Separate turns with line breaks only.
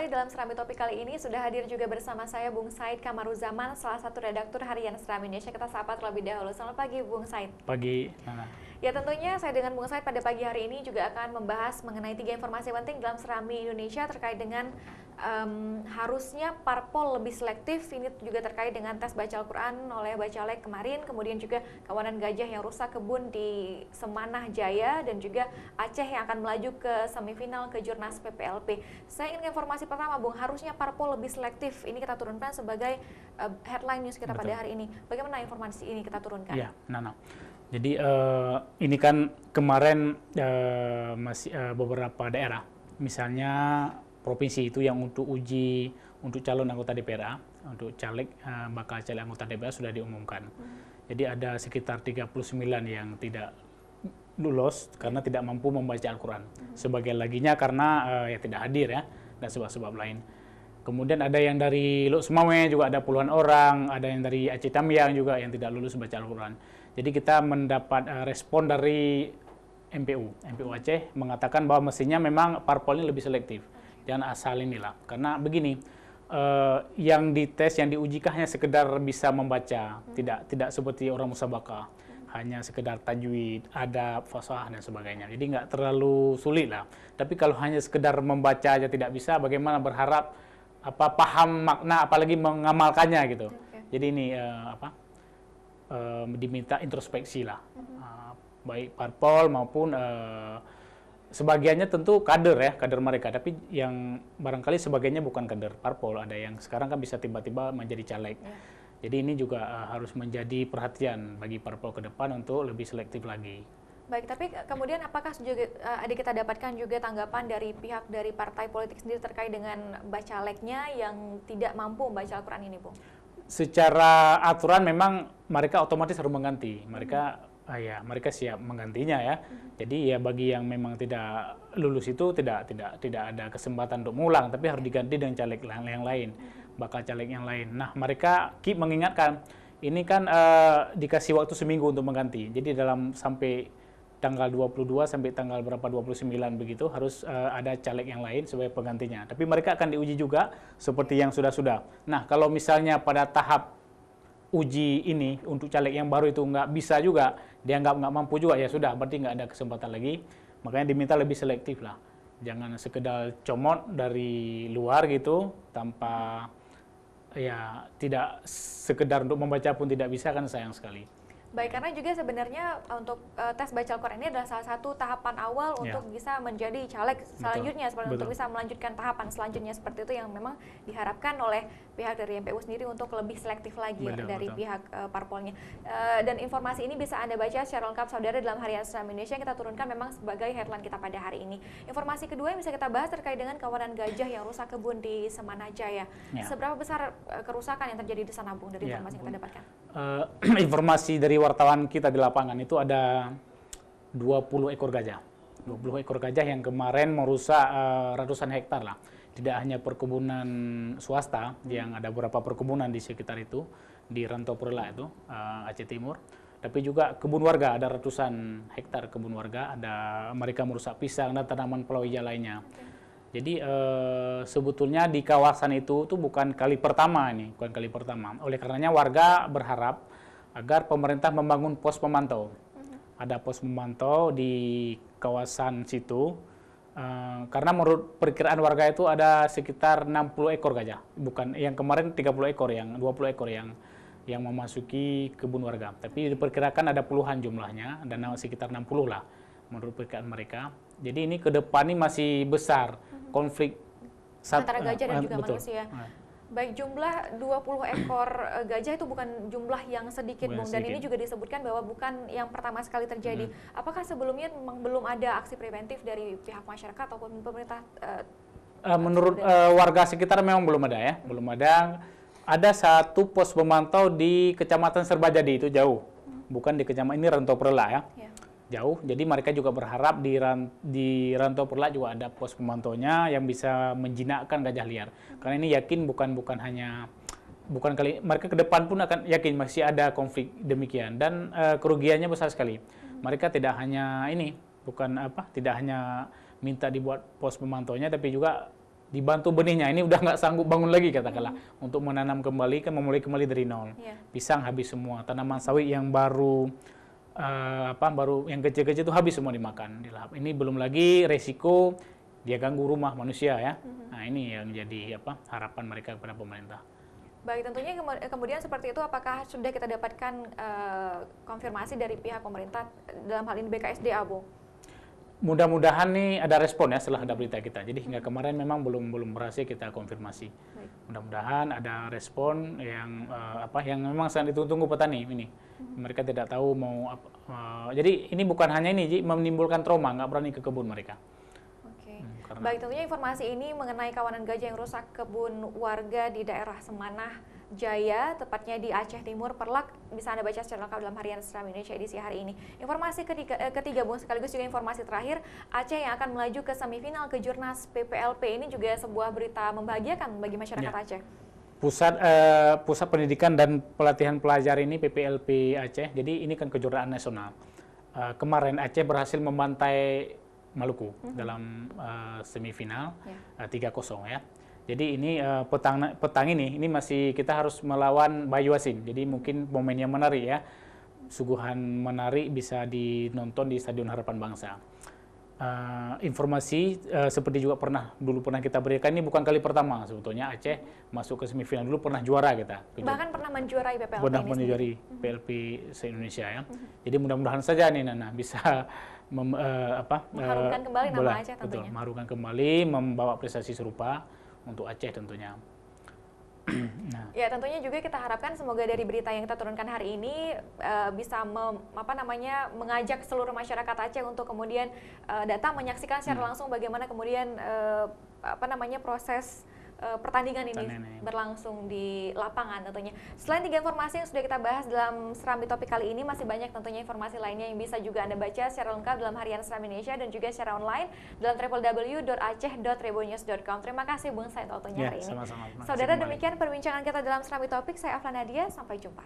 kembali dalam Serambi Topik kali ini. Sudah hadir juga bersama saya Bung Said Kamaruzaman, salah satu redaktur harian Serambi Indonesia. Kita sapa terlebih dahulu. Selamat pagi Bung Said.
Pagi.
Ya, tentunya saya dengan Bung Said pada pagi hari ini juga akan membahas mengenai 3 informasi penting dalam Serambi Indonesia terkait dengan harusnya parpol lebih selektif. Ini juga terkait dengan tes baca Al-Quran oleh Bacalek kemarin, kemudian juga kawanan gajah yang rusak kebun di Semanah Jaya, dan juga Aceh yang akan melaju ke semifinal Kejurnas PPLP. Saya ingin informasi pertama, Bung, harusnya parpol lebih selektif. Ini kita turunkan sebagai headline news kita pada hari ini. Bagaimana informasi ini kita turunkan?
Ya, Nana. Jadi ini kan kemarin masih beberapa daerah, misalnya provinsi itu yang untuk uji untuk calon anggota DPRA, untuk caleg bakal caleg anggota DPRA sudah diumumkan. Jadi ada sekitar 39 yang tidak lulus karena tidak mampu membaca Al-Quran. Sebagian laginya karena ya tidak hadir ya, dan sebab-sebab lain. Kemudian ada yang dari Luk Semawe juga ada puluhan orang, ada yang dari Aceh Tamiang juga yang tidak lulus baca Al-Quran. Jadi kita mendapat respon dari MPU Aceh mengatakan bahwa mestinya memang parpol ini lebih selektif. Jangan asal inilah, karena begini, yang dites, yang diujikan hanya sekedar bisa membaca, tidak seperti orang musabakah, hanya sekedar tajwid, adab, fasahah dan sebagainya. Jadi nggak terlalu sulit lah. Tapi kalau hanya sekedar membaca aja tidak bisa, bagaimana berharap paham makna, apalagi mengamalkannya gitu. Jadi ini diminta introspeksi lah, baik parpol maupun sebagiannya tentu kader ya, kader mereka, tapi yang barangkali sebagiannya bukan kader parpol, ada yang sekarang kan bisa tiba-tiba menjadi caleg. Jadi ini juga harus menjadi perhatian bagi parpol ke depan untuk lebih selektif lagi.
Baik, tapi kemudian apakah juga ada kita dapatkan juga tanggapan dari pihak dari partai politik sendiri terkait dengan bacaleknya yang tidak mampu membaca Al-Quran ini, Bung?
Secara aturan memang mereka otomatis harus mengganti, mereka siap menggantinya ya. Jadi ya bagi yang memang tidak lulus itu tidak ada kesempatan untuk mengulang, tapi harus diganti dengan caleg yang lain, bakal caleg yang lain. Nah, mereka keep mengingatkan, ini kan dikasih waktu seminggu untuk mengganti. Jadi dalam sampai tanggal 22 sampai tanggal berapa 29 begitu harus ada caleg yang lain sebagai penggantinya. Tapi mereka akan diuji juga seperti yang sudah-sudah. Nah, kalau misalnya pada tahap uji ini untuk caleg yang baru itu nggak bisa juga, dianggap nggak mampu juga, ya sudah, berarti nggak ada kesempatan lagi. Makanya diminta lebih selektif lah. Jangan sekedar comot dari luar gitu, tanpa ya tidak sekedar untuk membaca pun tidak bisa, kan sayang sekali.
Baik, karena juga sebenarnya untuk tes baca Al-Quran ini adalah salah satu tahapan awal untuk bisa menjadi caleg selanjutnya, seperti untuk bisa melanjutkan tahapan selanjutnya seperti itu yang memang diharapkan oleh pihak dari MPU sendiri untuk lebih selektif lagi dari pihak parpolnya. Dan informasi ini bisa Anda baca secara lengkap saudara dalam Harian Serambi Indonesia yang kita turunkan memang sebagai headline kita pada hari ini. Informasi kedua yang bisa kita bahas terkait dengan kawanan gajah yang rusak kebun di Semanah Jaya. Seberapa besar kerusakan yang terjadi di sana, Bung, dari informasi yang kita dapatkan?
Informasi dari wartawan kita di lapangan itu ada 20 ekor gajah. 20 ekor gajah yang kemarin merusak ratusan hektar lah. Tidak hanya perkebunan swasta, yang ada beberapa perkebunan di sekitar itu, di Rantau Perla itu, Aceh Timur. Tapi juga kebun warga, ada ratusan hektar kebun warga, ada mereka merusak pisang dan tanaman palawija lainnya. Jadi sebetulnya di kawasan itu tuh bukan kali pertama ini, bukan kali pertama. Oleh karenanya warga berharap agar pemerintah membangun pos pemantau. Ada pos pemantau di kawasan situ, karena menurut perkiraan warga itu ada sekitar 60 ekor gajah. Bukan yang kemarin 30 ekor, yang 20 ekor yang memasuki kebun warga. Tapi diperkirakan ada puluhan jumlahnya, dan sekitar 60 lah menurut perkiraan mereka. Jadi ini ke depan ini masih besar konflik
antara gajah dan juga manusia. Baik, jumlah 20 ekor gajah itu bukan jumlah yang sedikit, Bung, dan ini juga disebutkan bahwa bukan yang pertama sekali terjadi. Apakah sebelumnya memang belum ada aksi preventif dari pihak masyarakat ataupun pemerintah?
Menurut warga sekitar memang belum ada ya, belum ada. Ada satu pos pemantau di Kecamatan Serbajadi, itu jauh, bukan di kecamatan ini Rantau Perla ya. Jauh, jadi mereka juga berharap di Rantau Perla juga ada pos pemantaunya yang bisa menjinakkan gajah liar. Karena ini yakin bukan kali mereka ke depan pun akan yakin masih ada konflik demikian, dan kerugiannya besar sekali. Mereka tidak hanya ini, tidak hanya minta dibuat pos pemantaunya, tapi juga dibantu benihnya, ini udah nggak sanggup bangun lagi katakanlah untuk menanam kembali, kan memulai kembali dari nol. Pisang habis semua, tanaman sawit yang baru baru yang kecil-kecil itu habis semua dimakan, dilahap. Ini belum lagi resiko dia ganggu rumah manusia ya. Nah ini yang jadi harapan mereka kepada pemerintah.
Baik, tentunya kemudian seperti itu, apakah sudah kita dapatkan konfirmasi dari pihak pemerintah dalam hal ini BKSDA, Bu?
Mudah-mudahan nih ada respon ya setelah ada berita kita. Jadi hingga kemarin memang belum berhasil kita konfirmasi. Mudah-mudahan ada respon yang yang memang sangat ditunggu petani ini. Mereka tidak tahu mau jadi ini bukan hanya ini menimbulkan trauma, nggak berani ke kebun mereka.
Baik, tentunya informasi ini mengenai kawanan gajah yang rusak kebun warga di daerah Semanah Jaya, tepatnya di Aceh Timur, Perlak, bisa Anda baca secara lengkap dalam Harian Seram Indonesia edisi hari ini. Informasi ketiga, Bung, sekaligus juga informasi terakhir, Aceh yang akan melaju ke semifinal Kejurnas PPLP, ini juga sebuah berita membahagiakan bagi masyarakat Aceh.
Pusat Pendidikan dan Pelatihan Pelajar ini PPLP Aceh, jadi ini kan kejuaraan nasional. Kemarin Aceh berhasil membantai Maluku dalam semifinal 3-0 ya. Jadi ini petang ini masih kita harus melawan Bayu Asin. Jadi mungkin momennya menarik ya. Suguhan menarik bisa dinonton di Stadion Harapan Bangsa. Informasi seperti juga dulu pernah kita berikan, ini bukan kali pertama sebetulnya Aceh masuk ke semifinal, dulu pernah juara kita.
Bahkan pernah menjuarai PPLP.
Pernah menjuarai PLP se-Indonesia ya. Jadi mudah-mudahan saja nih Nana bisa
mengharumkan kembali nama Aceh tentunya.
Betul, mengharumkan kembali, membawa prestasi serupa untuk Aceh tentunya.
Nah. Ya, tentunya juga kita harapkan semoga dari berita yang kita turunkan hari ini bisa mengajak seluruh masyarakat Aceh untuk kemudian datang menyaksikan secara langsung bagaimana kemudian proses pertandingan ini berlangsung di lapangan tentunya. Selain 3 informasi yang sudah kita bahas dalam Serambi Topik kali ini, masih banyak tentunya informasi lainnya yang bisa juga Anda baca secara lengkap dalam Harian Seram Indonesia dan juga secara online dalam www.aceh.tribunnews.com. Terima kasih Bung Said waktunya hari ini.
Sama-sama.
Saudara, demikian perbincangan kita dalam Serambi Topik. Saya Afla Nadia, sampai jumpa.